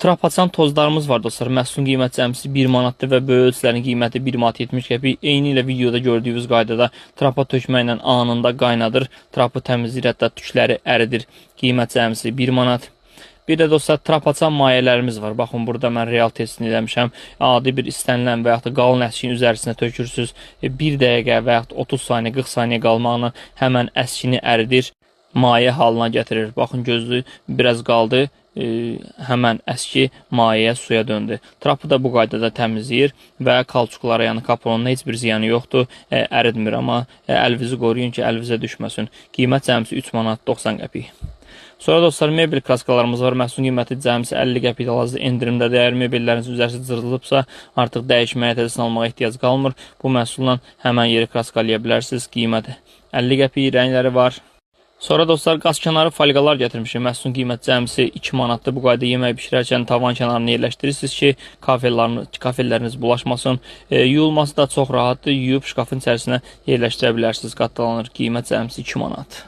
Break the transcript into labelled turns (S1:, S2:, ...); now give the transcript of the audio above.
S1: Trap açan tozlarımız var dostlar. Məhsulun qiymət cəmsi 1 manatdır və böyük ölçülərin qiyməti 1 manat 70 qəpik. Eyni ilə videoda gördüyünüz qaydada trapa tökməklə anında qaynadır. Trapı təmizləyir, hətta tükləri əridir. Qiymət cəmsi 1 manat. Bir də dostlar trap açan mayələrimiz var. Baxın burada mən real testini eləmişəm. Adi bir istənilən və yaxud da qalın əskiyin üzərisinə tökürsünüz. 1 dəqiqə və yaxud 30 saniyə, 40 saniyə qalmaqla həmən əskini əridir. Maye halına gətirir. Baxın gözlü biraz qaldı. Həmən əski mayəyə suya döndü. Trapı da bu qaydada təmizləyir və kalçuklara, yəni kaponuna heç bir ziyanı yoxdur. Əritmir, amma əlinizi qoruyun ki, əlinizə düşməsin. Qiymət cəmsi 3 manat 90 qəpik. Sonra dostlar mebel kraskalarımız var. Məhsulun qiyməti cəmsi 50 qəpik hal-hazırda endirimdədir. Əgər mebelləriniz üzərisi cırılıbsa, artıq dəyişməyə, təzəsini almağa ehtiyac qalmır. Bu məhsulla həmən yeri kraskalaya bilərsiniz. Qiymət 50 qəpik, rəngləri var. Sonra dostlar qaz kənarı folqalar gətirmişim. Məhsulun qiymət cəmsi 2 manatdır. Bu qayda yemək bişirərkən tavan kənarını yerləşdirirsiniz ki, kafelləriniz bulaşmasın. Yuyulması da çox rahatdır. Yuyub şkafın içərisinə yerləşdirə bilərsiniz. Qatlanır. Qiymət cəmsi 2 manat.